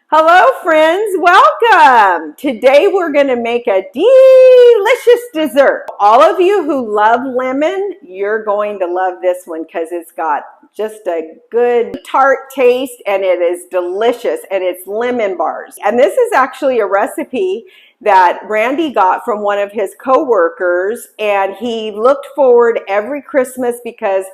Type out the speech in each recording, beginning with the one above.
Hello friends, welcome! Today we're going to make a delicious dessert. All of you who love lemon, you're going to love this one because it's got just a good tart taste and it is delicious, and it's lemon bars. And this is actually a recipe that Randy got from one of his co-workers, and he looked forward every Christmas because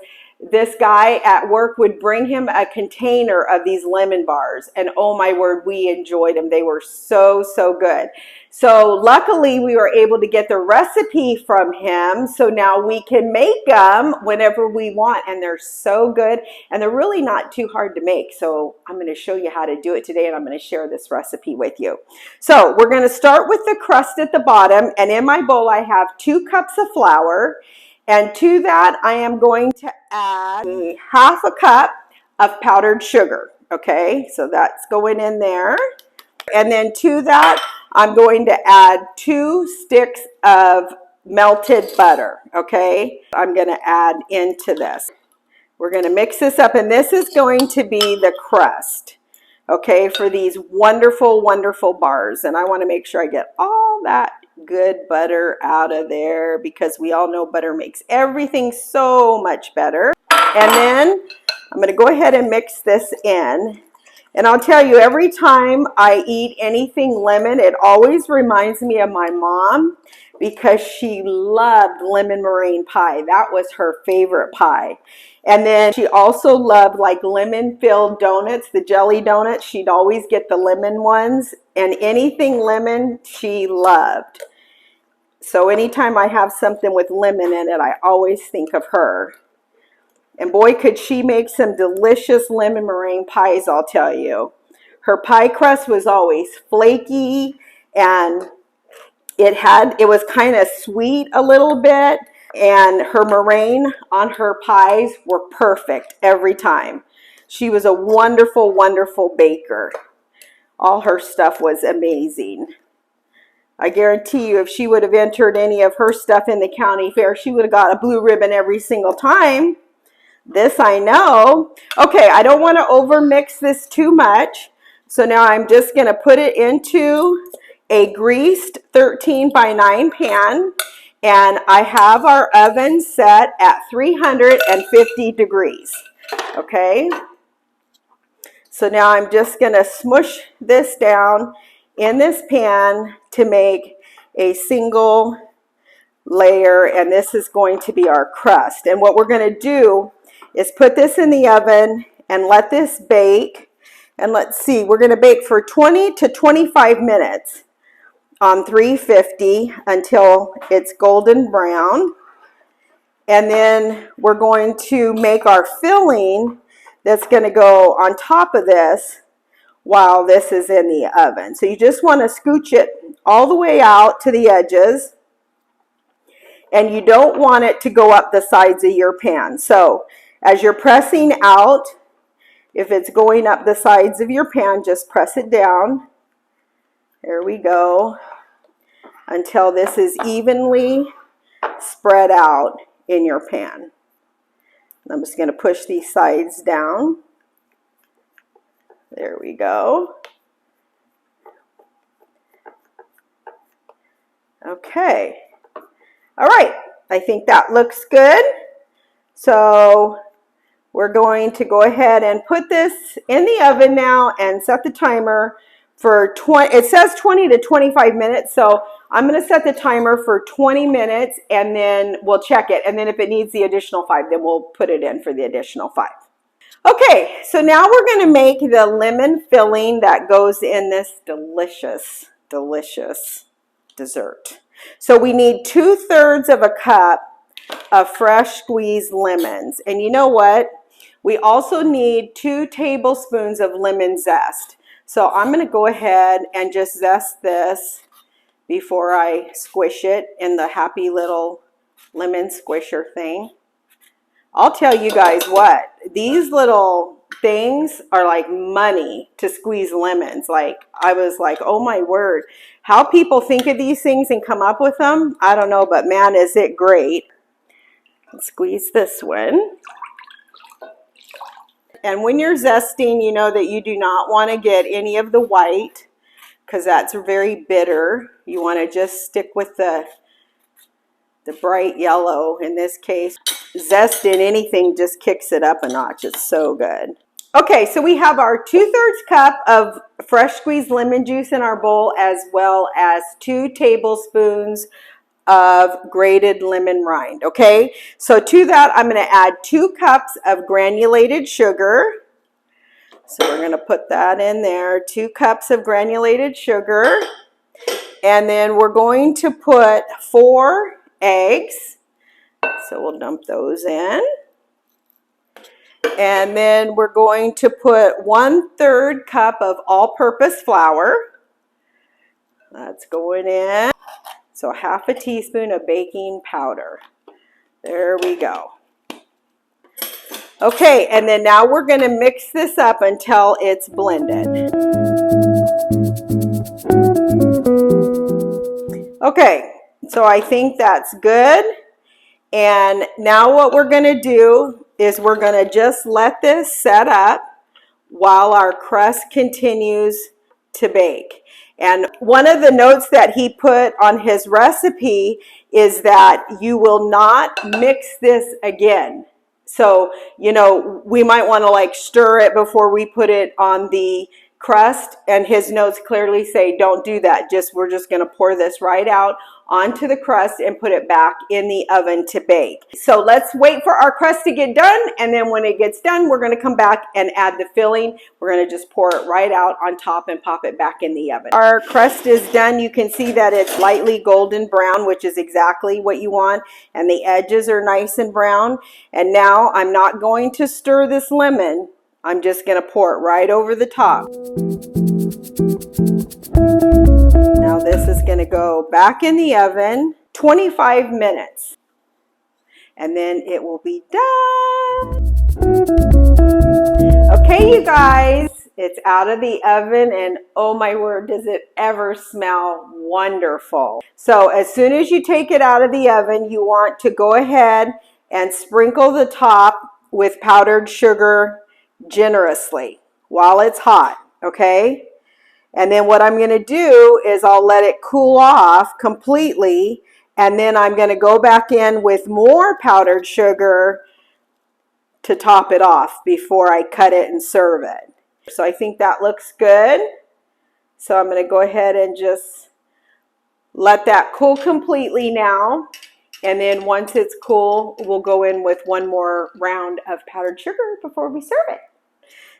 this guy at work would bring him a container of these lemon bars, and oh my word, we enjoyed them. They were so good. So luckily we were able to get the recipe from him, so now we can make them whenever we want, and they're so good, and they're really not too hard to make. So I'm going to show you how to do it today, and I'm going to share this recipe with you. So we're going to start with the crust at the bottom, and in my bowl I have 2 cups of flour. And to that, I am going to add half a cup of powdered sugar. Okay, so that's going in there. And then to that, I'm going to add 2 sticks of melted butter. Okay, I'm going to add into this. We're going to mix this up, and this is going to be the crust, okay, for these wonderful bars. And I want to make sure I get all that good butter out of there, because we all know butter makes everything so much better. And then I'm going to go ahead and mix this in. And I'll tell you, every time I eat anything lemon, it always reminds me of my mom, because she loved lemon meringue pie. That was her favorite pie. And then she also loved like lemon-filled donuts, the jelly donuts. She'd always get the lemon ones, and anything lemon she loved. So anytime I have something with lemon in it, I always think of her. And boy, could she make some delicious lemon meringue pies, I'll tell you. Her pie crust was always flaky, and it was kind of sweet a little bit, and her meringue on her pies were perfect every time. She was a wonderful baker. All her stuff was amazing. I guarantee you, if she would have entered any of her stuff in the county fair, she would have got a blue ribbon every single time. This I know. Okay, I don't want to over mix this too much. So now I'm just going to put it into a greased 13 by 9 pan. And I have our oven set at 350 degrees. Okay. So now I'm just going to smush this down in this pan to make a single layer, and this is going to be our crust. And what we're going to do is put this in the oven and let this bake. And let's see, we're going to bake for 20 to 25 minutes on 350 until it's golden brown. And then we're going to make our filling that's going to go on top of this while this is in the oven. So you just want to scooch it all the way out to the edges, and you don't want it to go up the sides of your pan. So as you're pressing out, if it's going up the sides of your pan, just press it down. There we go. Until this is evenly spread out in your pan. I'm just going to push these sides down. There we go. Okay. All right. I think that looks good. So we're going to go ahead and put this in the oven now and set the timer for 20. It says 20 to 25 minutes. So I'm going to set the timer for 20 minutes, and then we'll check it. And then if it needs the additional 5, then we'll put it in for the additional 5. Okay, so now we're going to make the lemon filling that goes in this delicious dessert. So we need 2/3 of a cup of fresh squeezed lemons. And you know what? We also need 2 tablespoons of lemon zest. So I'm going to go ahead and just zest this before I squish it in the happy little lemon squisher thing. I'll tell you guys what, these little things are like money to squeeze lemons. Like, I was like, oh my word, how people think of these things and come up with them, I don't know, but man, is it great. Squeeze this one. And when you're zesting, you know that you do not want to get any of the white because that's very bitter. You want to just stick with the bright yellow. In this case, zest in anything just kicks it up a notch. It's so good. Okay, so we have our 2/3 cup of fresh squeezed lemon juice in our bowl, as well as 2 tablespoons of grated lemon rind. Okay, so to that I'm going to add 2 cups of granulated sugar. So we're going to put that in there, 2 cups of granulated sugar. And then we're going to put 4 eggs. So we'll dump those in. And then we're going to put 1/3 cup of all-purpose flour. That's going in. So 1/2 teaspoon of baking powder. There we go. Okay, and then now we're going to mix this up until it's blended. Okay, so I think that's good. And now what we're going to do is we're going to just let this set up while our crust continues to bake. And one of the notes that he put on his recipe is that you will not mix this again. So, you know, we might want to like stir it before we put it on the crust, and his notes clearly say don't do that. We're just going to pour this right out onto the crust and put it back in the oven to bake. So let's wait for our crust to get done, and then when it gets done, we're going to come back and add the filling. We're going to just pour it right out on top and pop it back in the oven. Our crust is done. You can see that it's lightly golden brown, which is exactly what you want, and the edges are nice and brown. And now I'm not going to stir this lemon. I'm just going to pour it right over the top. Now this is going to go back in the oven 25 minutes. And then it will be done. Okay, you guys, it's out of the oven, and oh my word, does it ever smell wonderful. So as soon as you take it out of the oven, you want to go ahead and sprinkle the top with powdered sugar generously while it's hot, okay? And then what I'm going to do is I'll let it cool off completely, and then I'm going to go back in with more powdered sugar to top it off before I cut it and serve it. So I think that looks good. So I'm going to go ahead and just let that cool completely now. And then once it's cool, we'll go in with one more round of powdered sugar before we serve it.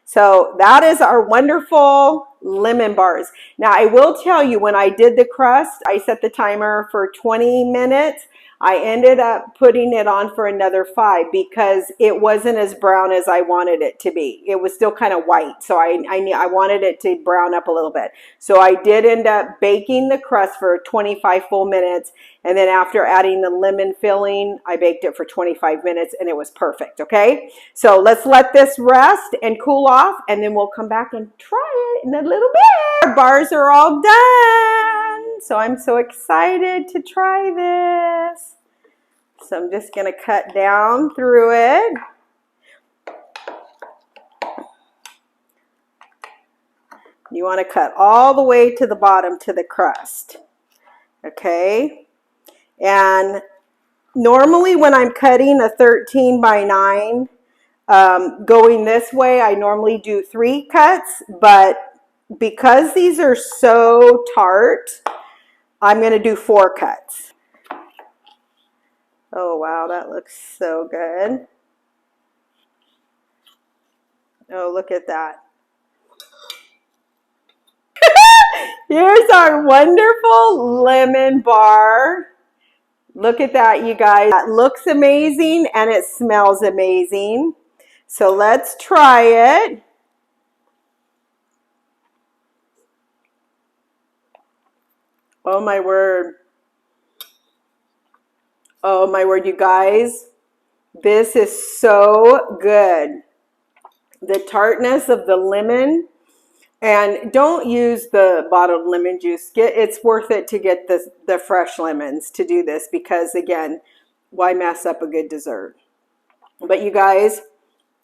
So that is our wonderful lemon bars. Now I will tell you, when I did the crust, I set the timer for 20 minutes. I ended up putting it on for another 5 because it wasn't as brown as I wanted it to be. It was still kind of white, so I wanted it to brown up a little bit. So I did end up baking the crust for 25 full minutes, and then after adding the lemon filling, I baked it for 25 minutes, and it was perfect, okay? So let's let this rest and cool off, and then we'll come back and try it in a little bit. Our bars are all done, so I'm so excited to try this. So I'm just going to cut down through it. You want to cut all the way to the bottom to the crust. Okay? And normally when I'm cutting a 13 by 9, going this way, I normally do 3 cuts, but because these are so tart, I'm going to do 4 cuts. Oh, wow, that looks so good. Oh, look at that. Here's our wonderful lemon bar. Look at that, you guys. That looks amazing and it smells amazing. So let's try it. Oh, my word. Oh my word, you guys, this is so good. The tartness of the lemon, and don't use the bottled lemon juice. It's worth it to get the fresh lemons to do this because, again, why mess up a good dessert? But you guys,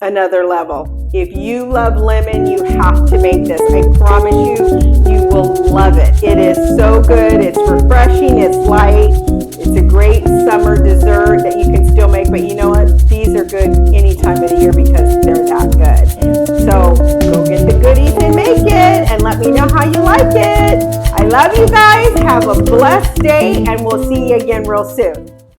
another level. If you love lemon, you have to make this. I promise you, you will love it. It is so good. It's refreshing. It's light. It's a great summer dessert that you can still make. But you know what? These are good any time of the year because they're that good. So go get the goodies and make it. And let me know how you like it. I love you guys. Have a blessed day. And we'll see you again real soon.